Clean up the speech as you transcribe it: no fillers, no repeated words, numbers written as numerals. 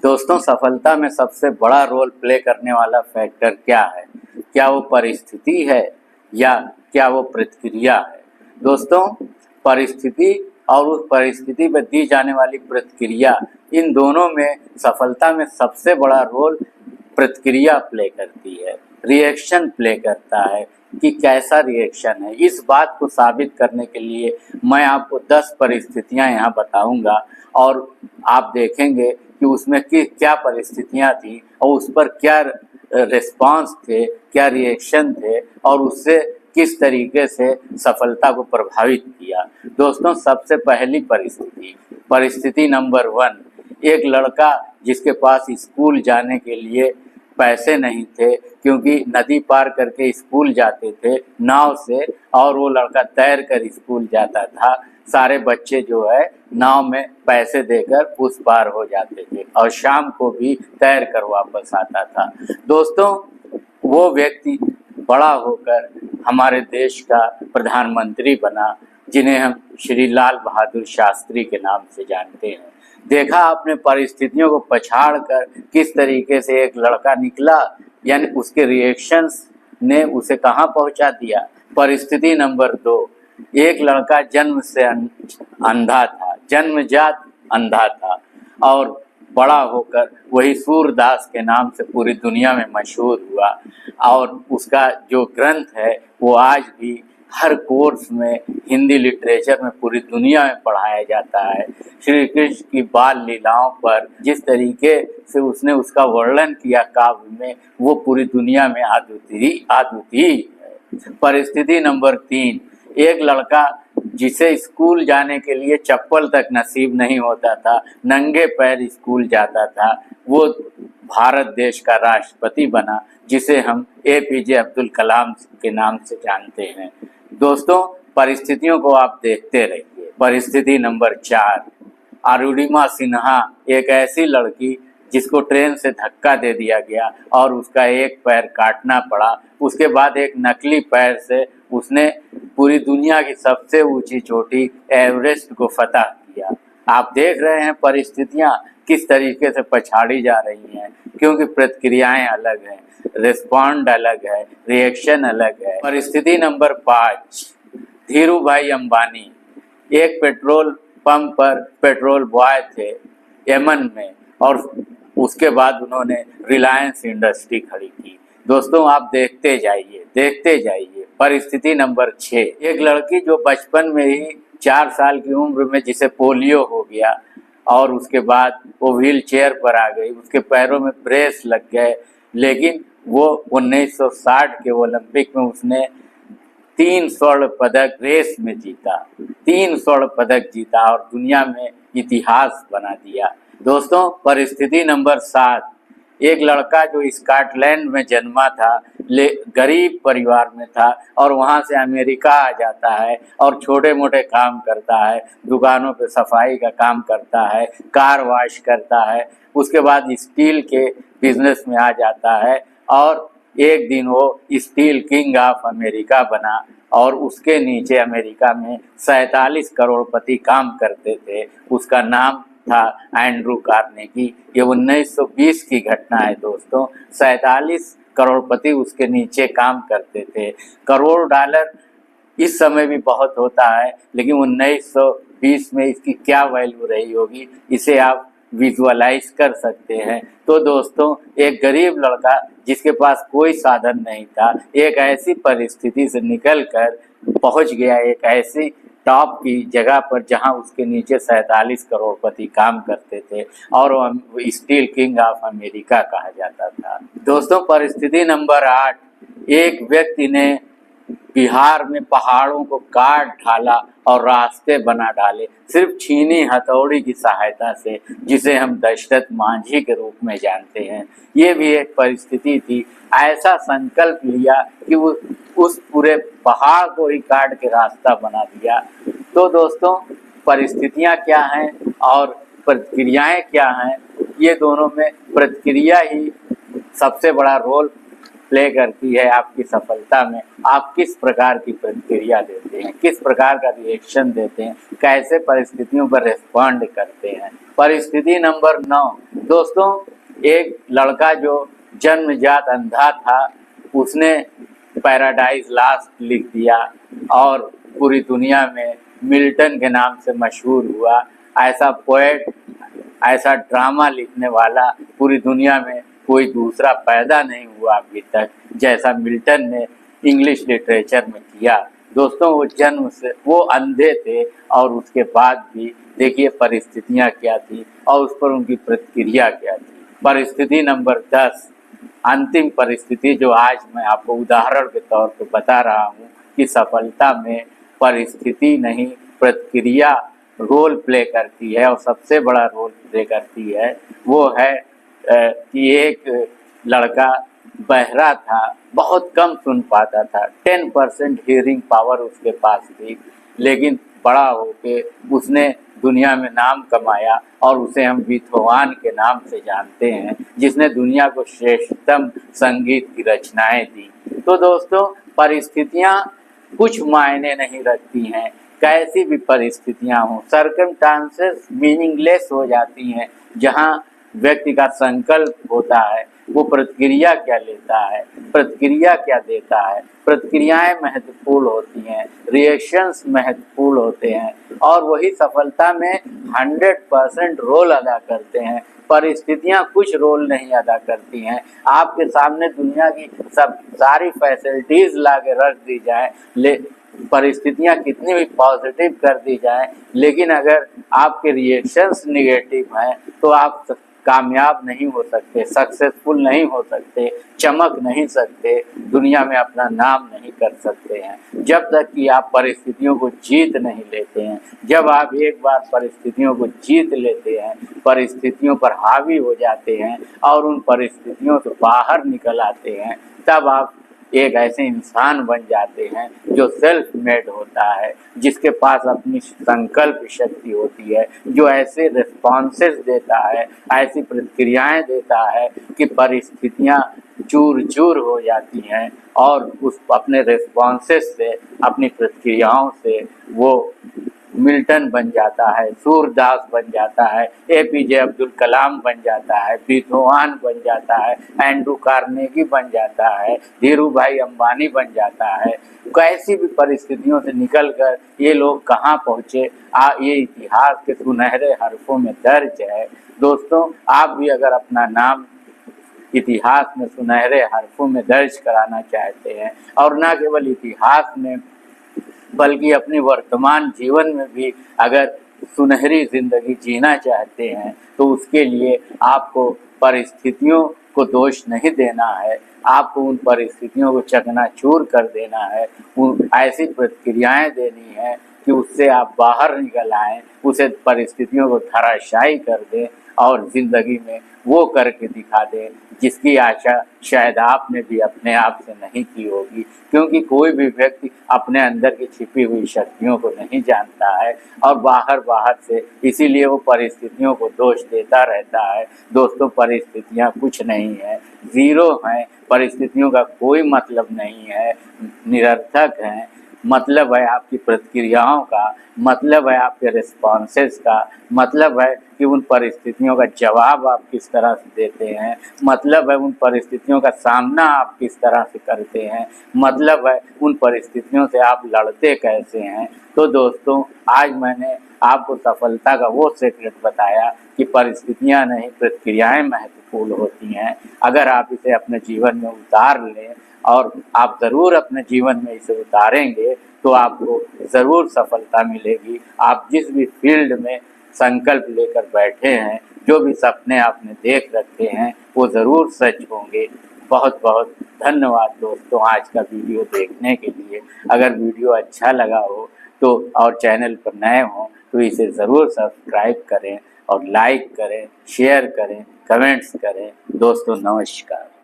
दोस्तों, सफलता में सबसे बड़ा रोल प्ले करने वाला फैक्टर क्या है? क्या वो परिस्थिति है या क्या वो प्रतिक्रिया है? दोस्तों, परिस्थिति और उस परिस्थिति पर दी जाने वाली प्रतिक्रिया, इन दोनों में सफलता में सबसे बड़ा रोल प्रतिक्रिया प्ले करती है, रिएक्शन प्ले करता है कि कैसा रिएक्शन है। इस बात को साबित करने के लिए मैं आपको 10 परिस्थितियां यहाँ बताऊंगा और आप देखेंगे कि उसमें क्या परिस्थितियां थी और उस पर क्या रिस्पांस थे, क्या रिएक्शन थे और उससे किस तरीके से सफलता को प्रभावित किया। दोस्तों, सबसे पहली परिस्थिति नंबर 1, एक लड़का जिसके पास स्कूल जाने के लिए पैसे नहीं थे, क्योंकि नदी पार करके स्कूल जाते थे नाव से, और वो लड़का तैर कर स्कूल जाता था। सारे बच्चे जो है नाव में पैसे देकर उस पार हो जाते थे और शाम को भी तैर कर वापस आता था। दोस्तों, वो व्यक्ति बड़ा होकर हमारे देश का प्रधानमंत्री बना, जिन्हें हम श्री लाल बहादुर शास्त्री के नाम से जानते हैं। देखा आपने परिस्थितियों को पछाड़ कर किस तरीके से एक लड़का निकला, यानी उसके रिएक्शंस ने उसे कहाँ पहुँचा दिया। परिस्थिति नंबर 2, एक लड़का जन्म से अंधा था, जन्मजात अंधा था और बड़ा होकर वही सूरदास के नाम से पूरी दुनिया में मशहूर हुआ और उसका जो ग्रंथ है वो आज भी हर कोर्स में, हिंदी लिटरेचर में पूरी दुनिया में पढ़ाया जाता है। श्री कृष्ण की बाल लीलाओं पर जिस तरीके से उसने उसका वर्णन किया काव्य में, वो पूरी दुनिया में अद्वितीय है। परिस्थिति नंबर 3, एक लड़का जिसे स्कूल जाने के लिए चप्पल तक नसीब नहीं होता था, नंगे पैर स्कूल जाता था, वो भारत देश का राष्ट्रपति बना, जिसे हम APJ अब्दुल कलाम के नाम से जानते हैं। दोस्तों, परिस्थितियों को आप देखते रहिए। परिस्थिति नंबर 4, अरुणिमा सिन्हा, एक ऐसी लड़की जिसको ट्रेन से धक्का दे दिया गया और उसका एक पैर काटना पड़ा। उसके बाद एक नकली पैर से उसने पूरी दुनिया की सबसे ऊंची चोटी एवरेस्ट को फतह किया। आप देख रहे हैं परिस्थितियां किस तरीके से पछाड़ी जा रही हैं, क्योंकि प्रतिक्रियाएं अलग हैं, रिस्पॉन्ड अलग है, रिएक्शन अलग है। परिस्थिति नंबर 5, धीरू भाई अंबानी एक पेट्रोल पंप पर पेट्रोल बॉय थे यमन में, और उसके बाद उन्होंने रिलायंस इंडस्ट्री खड़ी की। दोस्तों, आप देखते जाइए। परिस्थिति नंबर 6, एक लड़की जो बचपन में ही 4 साल की उम्र में जिसे पोलियो हो गया और उसके बाद वो व्हील चेयर पर आ गई, उसके पैरों में ब्रेस लग गए, लेकिन वो 1960 के ओलंपिक में उसने 3 स्वर्ण पदक रेस में जीता, 3 स्वर्ण पदक जीता और दुनिया में इतिहास बना दिया। दोस्तों, परिस्थिति नंबर 7, एक लड़का जो स्कॉटलैंड में जन्मा था, गरीब परिवार में था और वहाँ से अमेरिका आ जाता है और छोटे मोटे काम करता है, दुकानों पे सफाई का काम करता है, कार वॉश करता है, उसके बाद स्टील के बिजनेस में आ जाता है और एक दिन वो स्टील किंग ऑफ अमेरिका बना और उसके नीचे अमेरिका में 47 करोड़पति काम करते थे। उसका नाम था एंड्रू कार्नेगी। ये 1920 की घटना है दोस्तों। 47 करोड़पति उसके नीचे काम करते थे। करोड़ डॉलर इस समय भी बहुत होता है, लेकिन 1920 में इसकी क्या वैल्यू रही होगी, इसे आप विजुअलाइज कर सकते हैं। तो दोस्तों, एक गरीब लड़का जिसके पास कोई साधन नहीं था, एक ऐसी परिस्थिति से निकलकर पहुंच गया एक ऐसी टॉप की जगह पर जहां उसके नीचे 47 करोड़पति काम करते थे और वो स्टील किंग ऑफ अमेरिका कहा जाता था। दोस्तों, परिस्थिति नंबर 8, एक व्यक्ति ने बिहार में पहाड़ों को काट ढाला और रास्ते बना डाले, सिर्फ छीनी हथौड़ी की सहायता से, जिसे हम दशरथ मांझी के रूप में जानते हैं। ये भी एक परिस्थिति थी। ऐसा संकल्प लिया कि वो उस पूरे पहाड़ को ही काट के रास्ता बना दिया। तो दोस्तों, परिस्थितियां क्या हैं और प्रतिक्रियाएं क्या हैं, ये दोनों में प्रतिक्रिया ही सबसे बड़ा रोल प्ले करती है आपकी सफलता में। आप किस प्रकार की प्रतिक्रिया देते हैं, किस प्रकार का रिएक्शन देते हैं, कैसे परिस्थितियों पर रिस्पॉन्ड करते हैं। परिस्थिति नंबर 9 दोस्तों, एक लड़का जो जन्मजात अंधा था, उसने पैराडाइज लॉस्ट लिख दिया और पूरी दुनिया में मिल्टन के नाम से मशहूर हुआ। ऐसा पोएट, ऐसा ड्रामा लिखने वाला पूरी दुनिया में कोई दूसरा पैदा नहीं हुआ अभी तक, जैसा मिल्टन ने इंग्लिश लिटरेचर में किया। दोस्तों, वो जन्म से वो अंधे थे और उसके बाद भी देखिए परिस्थितियां क्या थी और उस पर उनकी प्रतिक्रिया क्या थी। परिस्थिति नंबर 10, अंतिम परिस्थिति जो आज मैं आपको उदाहरण के तौर पर बता रहा हूँ कि सफलता में परिस्थिति नहीं प्रतिक्रिया रोल प्ले करती है और सबसे बड़ा रोल प्ले करती है। वो है कि एक लड़का बहरा था, बहुत कम सुन पाता था, 10% हियरिंग पावर उसके पास थी, लेकिन बड़ा होके उसने दुनिया में नाम कमाया और उसे हम बीथोवन के नाम से जानते हैं, जिसने दुनिया को श्रेष्ठतम संगीत की रचनाएं दी। तो दोस्तों, परिस्थितियां कुछ मायने नहीं रखती हैं, कैसी भी परिस्थितियां हों, सर्कमस्टांसेस मीनिंगलेस हो जाती हैं। जहां व्यक्ति का संकल्प होता है, वो प्रतिक्रिया क्या लेता है, प्रतिक्रिया क्या देता है, प्रतिक्रियाएं महत्वपूर्ण होती हैं, रिएक्शंस महत्वपूर्ण होते हैं और वही सफलता में 100% रोल अदा करते हैं। परिस्थितियां कुछ रोल नहीं अदा करती हैं। आपके सामने दुनिया की सारी फैसिलिटीज ला के रख दी जाए, परिस्थितियां कितनी भी पॉजिटिव कर दी जाए, लेकिन अगर आपके रिएक्शंस निगेटिव हैं तो आप कामयाब नहीं हो सकते, सक्सेसफुल नहीं हो सकते, चमक नहीं सकते, दुनिया में अपना नाम नहीं कर सकते हैं जब तक कि आप परिस्थितियों को जीत नहीं लेते हैं। जब आप एक बार परिस्थितियों को जीत लेते हैं, परिस्थितियों पर हावी हो जाते हैं और उन परिस्थितियों से बाहर निकल आते हैं, तब आप एक ऐसे इंसान बन जाते हैं जो सेल्फ मेड होता है, जिसके पास अपनी संकल्प शक्ति होती है, जो ऐसे रिस्पॉन्सेस देता है, ऐसी प्रतिक्रियाएं देता है कि परिस्थितियां चूर चूर हो जाती हैं और उस अपने रिस्पॉन्सेस से, अपनी प्रतिक्रियाओं से वो मिल्टन बन जाता है, सूरदास बन जाता है, एपीजे अब्दुल कलाम बन जाता है, बीथोवन बन जाता है, एंड्रू कार्नेगी बन जाता है, धीरू भाई अंबानी बन जाता है। कैसी भी परिस्थितियों से निकलकर ये लोग कहाँ पहुँचे, ये इतिहास के सुनहरे हरफों में दर्ज है। दोस्तों, आप भी अगर अपना नाम इतिहास में सुनहरे हरफों में दर्ज कराना चाहते हैं और न केवल इतिहास में बल्कि अपनी वर्तमान जीवन में भी अगर सुनहरी जिंदगी जीना चाहते हैं, तो उसके लिए आपको परिस्थितियों को दोष नहीं देना है, आपको उन परिस्थितियों को चकनाचूर कर देना है, उन ऐसी प्रतिक्रियाएं देनी है कि उससे आप बाहर निकल आएँ, उसे परिस्थितियों को धराशायी कर दें और ज़िंदगी में वो करके दिखा दें जिसकी आशा शायद आपने भी अपने आप से नहीं की होगी, क्योंकि कोई भी व्यक्ति अपने अंदर की छिपी हुई शक्तियों को नहीं जानता है और बाहर से इसीलिए वो परिस्थितियों को दोष देता रहता है। दोस्तों, परिस्थितियाँ कुछ नहीं है, ज़ीरो हैं, परिस्थितियों का कोई मतलब नहीं है, निरर्थक हैं। मतलब है आपकी प्रतिक्रियाओं का, मतलब है आपके रिस्पॉन्सेस का, मतलब है कि उन परिस्थितियों का जवाब आप किस तरह से देते हैं, मतलब है उन परिस्थितियों का सामना आप किस तरह से करते हैं, मतलब है उन परिस्थितियों से आप लड़ते कैसे हैं। तो दोस्तों, आज मैंने आपको सफलता का वो सीक्रेट बताया कि परिस्थितियां नहीं, प्रतिक्रियाएं महत्वपूर्ण होती हैं। अगर आप इसे अपने जीवन में उतार लें और आप ज़रूर अपने जीवन में इसे उतारेंगे तो आपको ज़रूर सफलता मिलेगी। आप जिस भी फील्ड में संकल्प लेकर बैठे हैं, जो भी सपने आपने देख रखे हैं, वो ज़रूर सच होंगे। बहुत बहुत धन्यवाद दोस्तों आज का वीडियो देखने के लिए। अगर वीडियो अच्छा लगा हो तो और चैनल पर नए हों तो इसे ज़रूर सब्सक्राइब करें और लाइक करें, शेयर करें, कमेंट्स करें। दोस्तों, नमस्कार।